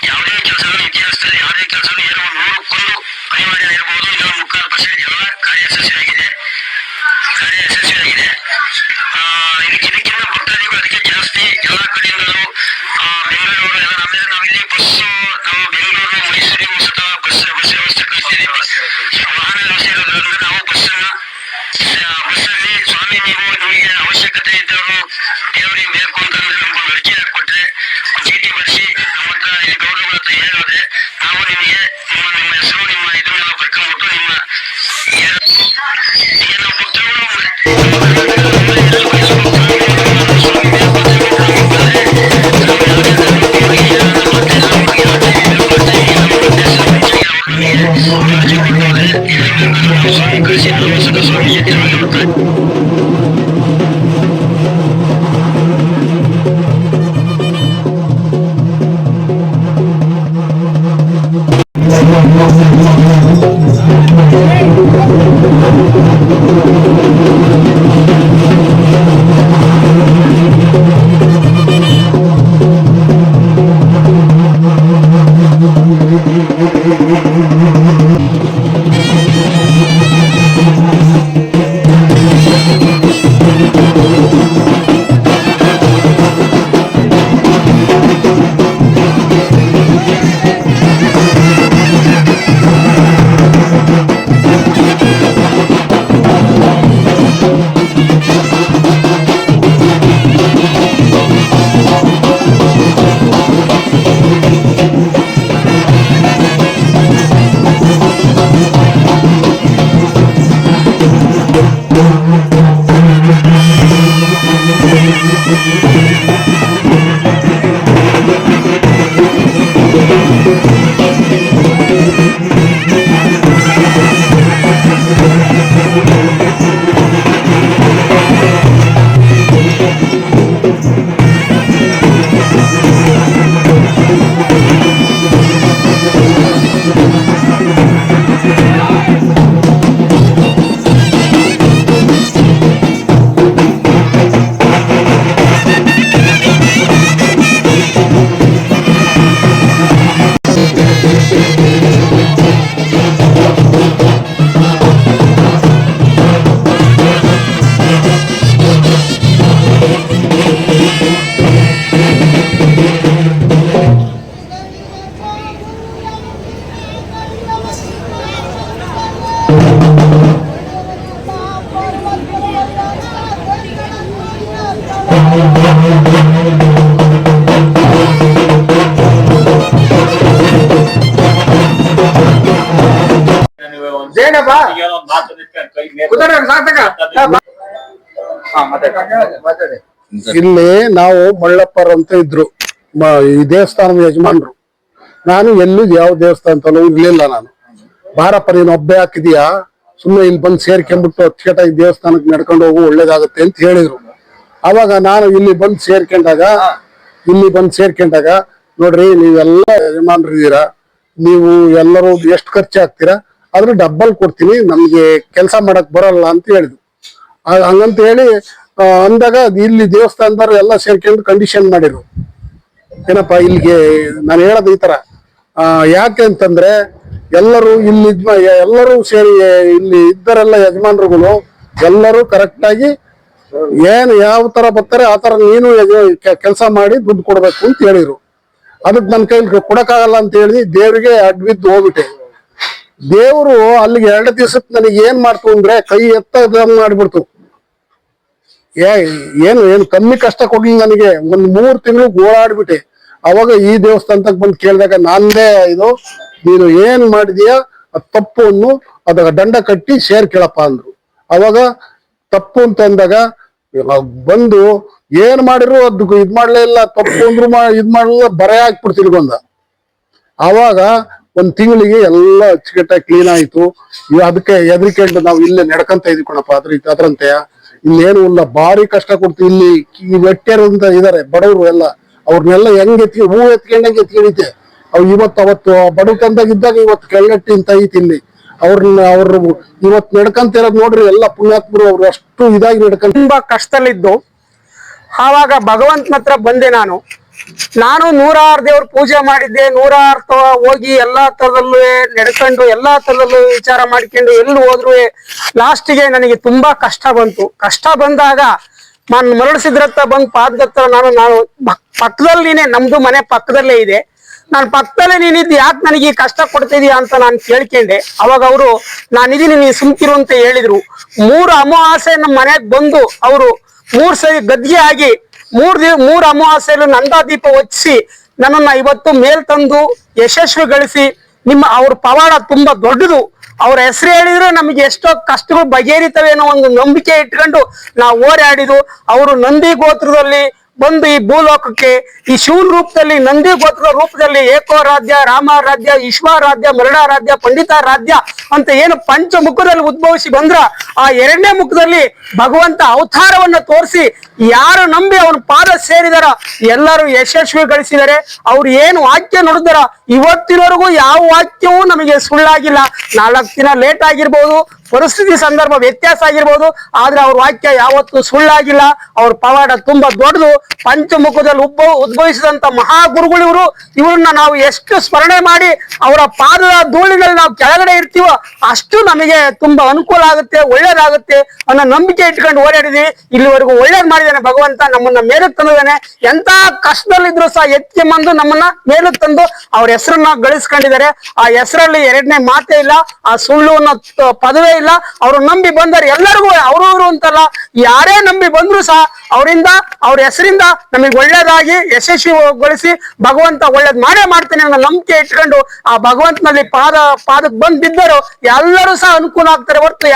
ಯಾವುದೇ ಕೆಲಸಗಳು ಇತಿಹಾಸದಲ್ಲಿ ಯಾವುದೇ ಕೆಲಸಗಳು ಏನೋ ಒಂದು ನೂರಕ್ಕೊಂದು ಅನಿವಾರ್ಯ ಇರಬಹುದು. ಇದರ 3/4% ಎಲ್ಲ ಕಾರ್ಯ ಯಶಸ್ವಿಯಾಗಿದೆ. ಇದಕ್ಕಿಂತ ಭಕ್ತಾದಿಗಳು ಅದಕ್ಕೆ ಜಾಸ್ತಿ ಎಲ್ಲ ಕಡೆಯಿಂದಲೂ ಬೆಂಗಳೂರು ಎಲ್ಲ ನಮ್ಮೆಲ್ಲ ನಾವಿಲ್ಲಿ ಬಸ್ಸು ನಾವು ಬೆಂಗಳೂರು ಮೈಸೂರಿಗೂ ಸಹ ಬಸ್ ವ್ಯವಸ್ಥೆ ಕಳಿಸ್ತಿದ್ದೀವಿ. ವಾಹನ ವ್ಯವಸ್ಥೆ ಇರೋದ್ರಿಂದ ನಾವು ಬಸ್ಸಲ್ಲಿ ಸ್ವಾಮಿ ನಿಮಗೆ ಅವಶ್ಯಕತೆ ಇದ್ದವರು ದೇವರಿಗೆ ಬೇಕು ಅಂತಂದ್ರೆ ನಮ್ಗೊಂದು ಅರ್ಜಿ ಹಾಕೊಟ್ರೆ ಚೀಟಿ ಬರೆಸಿ ನಮ್ಮ ಹತ್ರ ಇಲ್ಲಿ ಗೌರವಗಳ ಹತ್ರ ಹೇಳಿದ್ರೆ ನಾವು ನಿಮಗೆ ನಿಮ್ಮ ಹೆಸರು ನಿಮ್ಮ ಇದನ್ನೆಲ್ಲ ಬರ್ಕೊಂಡ್ಬಿಟ್ಟು ನಿಮ್ಮ ಏನು ಭಕ್ತರುಗಳು ಸ್ವಾಮಿ ಕಳಿಸಿ ಸ್ವಾಮಿ ಇಲ್ಲಿ ನಾವು ಮಳ್ಳಪ್ಪರ್ ಅಂತ ಇದ್ರು ಈ ದೇವಸ್ಥಾನದ ಯಜಮಾನ್ರು. ನಾನು ಎಲ್ಲೂ ಯಾವ ದೇವಸ್ಥಾನದಲ್ಲೂ ಇರ್ಲಿಲ್ಲ. ನಾನು ಬಾರಪ್ಪ ನೀನು ಒಬ್ಬೆ ಹಾಕಿದೀಯಾ, ಸುಮ್ಮನೆ ಇಲ್ಲಿ ಬಂದು ಸೇರ್ಕೊಂಡ್ಬಿಟ್ಟು ಅಚ್ಚುಕಟ್ಟಾಗಿ ದೇವಸ್ಥಾನಕ್ಕೆ ನಡ್ಕೊಂಡು ಹೋಗು ಒಳ್ಳೇದಾಗತ್ತೆ ಅಂತ ಹೇಳಿದ್ರು. ಅವಾಗ ನಾನು ಇಲ್ಲಿ ಬಂದು ಸೇರ್ಕೊಂಡಾಗ ನೋಡ್ರಿ ನೀವೆಲ್ಲ ಯಜಮಾನ್ರು ಇದ್ದೀರಾ, ನೀವು ಎಲ್ಲರೂ ಎಷ್ಟು ಖರ್ಚು ಹಾಕ್ತೀರಾ ಆದ್ರೂ ಡಬ್ಬಲ್ ಕೊಡ್ತೀನಿ, ನಮ್ಗೆ ಕೆಲಸ ಮಾಡಕ್ ಬರಲ್ಲ ಅಂತ ಹೇಳಿದ್ರು. ಹಂಗಂತ ಹೇಳಿ ಅಂದಾಗ ಇಲ್ಲಿ ದೇವಸ್ಥಾನದವ್ರು ಎಲ್ಲ ಸೇರ್ಕೊಂಡು ಕಂಡೀಷನ್ ಮಾಡಿರು. ಏನಪ್ಪಾ ಇಲ್ಲಿಗೆ ನಾನು ಹೇಳೋದು ಈ ತರ, ಯಾಕೆ ಅಂತಂದ್ರೆ ಎಲ್ಲರೂ ಇಲ್ಲಿ ಎಲ್ಲರೂ ಸೇರಿ ಇಲ್ಲಿ ಇದ್ದರೆಲ್ಲ ಯಜಮಾನ್ರುಗಳು ಎಲ್ಲರೂ ಕರೆಕ್ಟ್ ಆಗಿ ಏನ್ ಯಾವ ತರ ಬರ್ತಾರೆ ಆ ತರ ನೀನು ಕೆಲಸ ಮಾಡಿ ದುಡ್ಡು ಕೊಡ್ಬೇಕು ಅಂತ ಹೇಳಿರು. ಅದಕ್ಕೆ ನನ್ನ ಕೈಲಿ ಕೊಡಕ್ಕಾಗಲ್ಲ ಅಂತ ಹೇಳಿ ದೇವ್ರಿಗೆ ಅಡ್ಬಿದ್ದು ಹೋಗ್ಬಿಟ್ಟೆ. ದೇವ್ರು ಅಲ್ಲಿಗೆ 2 ದಿವಸಕ್ಕೆ ನನಗೆ ಏನ್ ಮಾಡ್ತು ಅಂದ್ರೆ ಕೈ ಎತ್ತ ಮಾಡ್ಬಿಡ್ತು. ಏನು ಕಮ್ಮಿ ಕಷ್ಟ ಕೊಡ್ಲಿಲ್ಲ ನನಗೆ. 3 ತಿಂಗಳು ಗೋಳಾಡ್ಬಿಟ್ಟೆ. ಅವಾಗ ಈ ದೇವಸ್ಥಾನದಾಗ ಬಂದು ಕೇಳಿದಾಗ ನಂದೇ ಇದು ನೀನು ಏನ್ ಮಾಡಿದೀಯ ತಪ್ಪು ಅನ್ನು ಅದಾಗ ದಂಡ ಕಟ್ಟಿ ಕೇಳಪ್ಪ ಅಂದ್ರು. ಅವಾಗ ತಪ್ಪು ಅಂತ ಅಂದಾಗ ಬಂದು ಏನ್ ಮಾಡಿದ್ರು ಅದು ಇದ್ ಮಾಡ್ಲೇ ಇಲ್ಲ, ತಪ್ಪು ಅಂದ್ರು ಇದ್ ಮಾಡ್ಲಿಲ್ಲ, ಬರೆ ಹಾಕ್ಬಿಡ್ತೀನಿ ಗೊಂದ. ಅವಾಗ 1 ತಿಂಗಳಿಗೆ ಎಲ್ಲ ಅಚ್ಚುಕಟ್ಟಾಗಿ ಕ್ಲೀನ್ ಆಯ್ತು. ಅದಕ್ಕೆ ಎದ್ರಿಕೊಂಡು ನಾವು ಇಲ್ಲೇ ನಡ್ಕಂತ ಇದೀವಿ ಕಣಪ್ಪ. ಅದ್ರಂತೆಯ ಇಲ್ಲೇನು ಇಲ್ಲ, ಭಾರಿ ಕಷ್ಟ ಕೊಡ್ತೀವಿ. ಇಲ್ಲಿ ಈ ವೆಟ್ಟ್ಯಾರು ಅಂತ ಇದಾರೆ ಬಡವರು ಎಲ್ಲ, ಅವ್ರನ್ನೆಲ್ಲ ಹೆಂಗ್ ಹೂ ಎತ್ಕೊಂಡಂಗೆ ಎತ್ಕೊಂಡಿದ್ದೆ. ಅವ್ ಅವತ್ತು ಬಡತನದಾಗ ಇದ್ದಾಗ ಇವತ್ತು ಕೆಳಗಟ್ಟಿ ಅಂತ ಐತಿ ಇಲ್ಲಿ. ಅವ್ರು ಇವತ್ತು ನಡ್ಕಂತ ಇರೋದ್ ನೋಡ್ರಿ ಎಲ್ಲ ಪುಣ್ಯಾತ್ಮರು. ಅವ್ರು ಅಷ್ಟು ಇದಾಗಿ ನಡ್ಕೊಂಡ್ ತುಂಬಾ ಕಷ್ಟದಲ್ಲಿದ್ದು ಆವಾಗ ಭಗವಂತನ ಹತ್ರ ಬಂದೆ ನಾನು. ನಾನು 106 ದೇವ್ರ ಪೂಜೆ ಮಾಡಿದ್ದೆ, 106 ಹೋಗಿ ಎಲ್ಲಾ ತರದಲ್ಲೂ ನಡ್ಕೊಂಡು ಎಲ್ಲಾ ತರದಲ್ಲೂ ವಿಚಾರ ಮಾಡ್ಕೊಂಡು ಎಲ್ಲಿ ಹೋದ್ರು ಲಾಸ್ಟಿಗೆ ನನಗೆ ತುಂಬಾ ಕಷ್ಟ ಬಂತು. ಕಷ್ಟ ಬಂದಾಗ ನಾನು ಮರಳಿಸಿದ್ರತ್ತ ಬಂದು ಪಾದದತ್ರ ನಾನು ಪಕ್ಕದಲ್ಲಿ ನೀನೆ, ನಮ್ದು ಮನೆ ಪಕ್ಕದಲ್ಲೇ ಇದೆ, ನಾನು ಪಕ್ಕದಲ್ಲೇ ನೀನಿದ್ದು ಯಾಕೆ ನನಗೆ ಈ ಕಷ್ಟ ಕೊಡ್ತಿದೀಯ ಅಂತ ನಾನು ಕೇಳ್ಕೊಂಡೆ. ಅವಾಗ ಅವರು ನಾನಿದೀನಿ, ನೀ ಸುಮ್ಕಿರು ಅಂತ ಹೇಳಿದ್ರು. 3 ಅಮಾವಾಸ್ಯೆ ನಮ್ಮ ಮನೆಗ್ ಬಂದು ಅವರು 3 ಸರಿ ಗದ್ಗೆ ಆಗಿ 3 ಅಮಾವಾಸ್ಯೆಯಲ್ಲಿ ನಂದಾದೀಪ ಹೊಚ್ಚಿಸಿ ನನ್ನನ್ನ ಇವತ್ತು ಮೇಲ್ ತಂದು ಯಶಸ್ವಿಗೊಳಿಸಿ ಅವ್ರ ಪವಾಡ ತುಂಬಾ ದೊಡ್ಡದು. ಅವ್ರ ಹೆಸರು ಹೇಳಿದ್ರೆ ನಮಗೆ ಎಷ್ಟೋ ಕಷ್ಟಗಳು ಬಗೆಹರಿತವೆ ಅನ್ನೋ ಒಂದು ನಂಬಿಕೆ ಇಟ್ಕೊಂಡು ನಾವು ಓಡಾಡಿದು. ಅವರು ನಂದಿ ಗೋತ್ರದಲ್ಲಿ ಬಂದು ಈ ಭೂಲೋಕಕ್ಕೆ ಈ ಶಿವನ ರೂಪದಲ್ಲಿ, ನಂದಿ ಗೋತ್ರದ ರೂಪದಲ್ಲಿ ಏಕೋರಾಧ್ಯ, ರಾಮಾರಾಧ್ಯ, ವಿಶ್ವಾರಾಧ್ಯ, ಮರಡಾರಾಧ್ಯ, ಪಂಡಿತಾರಾಧ್ಯ ಅಂತ ಏನು ಪಂಚಮುಖದಲ್ಲಿ ಉದ್ಭವಿಸಿ ಬಂದ್ರ, ಆ 2ನೇ ಮುಖದಲ್ಲಿ ಭಗವಂತ ಅವತಾರವನ್ನ ತೋರಿಸಿ ಯಾರು ನಂಬಿ ಅವನ ಪಾದ ಸೇರಿದಾರ ಎಲ್ಲರೂ ಯಶಸ್ವಿಗೊಳಿಸಿದರೆ. ಅವ್ರು ಏನು ವಾಕ್ಯ ನುಡಿದಾರ ಇವತ್ತಿನವರೆಗೂ ಯಾವ ವಾಕ್ಯವೂ ನಮಗೆ ಸುಳ್ಳಾಗಿಲ್ಲ. 4 ದಿನ ಲೇಟ್ ಆಗಿರ್ಬೋದು, ಪರಿಸ್ಥಿತಿ ಸಂದರ್ಭ ವ್ಯತ್ಯಾಸ ಆಗಿರ್ಬೋದು, ಆದ್ರೆ ಅವ್ರ ವಾಕ್ಯ ಯಾವತ್ತೂ ಸುಳ್ಳಾಗಿಲ್ಲ. ಅವ್ರ ಪವಾಡ ತುಂಬಾ ದೊಡ್ಡದು. ಪಂಚಮುಖದಲ್ಲಿ ಉದ್ಭವಿಸಿದಂತ ಮಹಾಗುರುಗಳು ಇವರು. ಇವ್ರನ್ನ ನಾವು ಎಷ್ಟು ಸ್ಮರಣೆ ಮಾಡಿ ಅವರ ಪಾದದ ಧೂಳಿನಲ್ಲಿ ನಾವು ಕೆಳಗಡೆ ಇರ್ತೀವೋ ಅಷ್ಟು ನಮಗೆ ತುಂಬಾ ಅನುಕೂಲ ಆಗುತ್ತೆ, ಒಳ್ಳೇದಾಗುತ್ತೆ ಅನ್ನೋ ನಂಬಿಕೆ ಇಟ್ಕೊಂಡು ಓಡಾಡಿದ್ವಿ. ಇಲ್ಲಿವರೆಗೂ ಒಳ್ಳೇದ್ ಮಾಡಿದಾನೆ ಭಗವಂತ, ನಮ್ಮನ್ನ ಮೇಲಕ್ಕೆ ತಂದಿದ್ದಾನೆ. ಎಂತ ಕಷ್ಟದಲ್ಲಿದ್ರು ಸಹ ಎತ್ತಿ ಬಂದು ನಮ್ಮನ್ನ ಮೇಲಕ್ಕೆ ತಂದು ಅವ್ರ ಹೆಸರನ್ನ ಗಳಿಸ್ಕೊಂಡಿದ್ದಾರೆ. ಆ ಹೆಸರಲ್ಲಿ 2ನೇ ಮಾತೇ ಇಲ್ಲ, ಆ ಸುಳ್ಳು ಅನ್ನೋ ಪದವೇ ಇಲ್ಲ. ಅವ್ರು ನಂಬಿ ಬಂದರೆ ಎಲ್ಲರಿಗೂ ಅವ್ರವ್ರು ಅಂತಲ್ಲ, ಯಾರೇ ನಂಬಿ ಬಂದ್ರು ಸಹ ಅವರಿಂದ, ಅವ್ರ ಹೆಸರಿಂದ ನಮಗೆ ಒಳ್ಳೇದಾಗಿ ಯಶಸ್ವಿಗೊಳಿಸಿ ಭಗವಂತ ಒಳ್ಳೇದ್ ಮಾಡೇ ಮಾಡ್ತೇನೆ ಅನ್ನೋ ನಂಬಿಕೆ ಇಟ್ಕೊಂಡು ಆ ಭಗವಂತನಲ್ಲಿ ಪಾದಕ್ಕೆ ಬಂದು ಬಿದ್ದರು ಎಲ್ಲರೂ ಸಹ ಅನುಕೂಲ ಆಗ್ತಾರೆ ಹೊರತು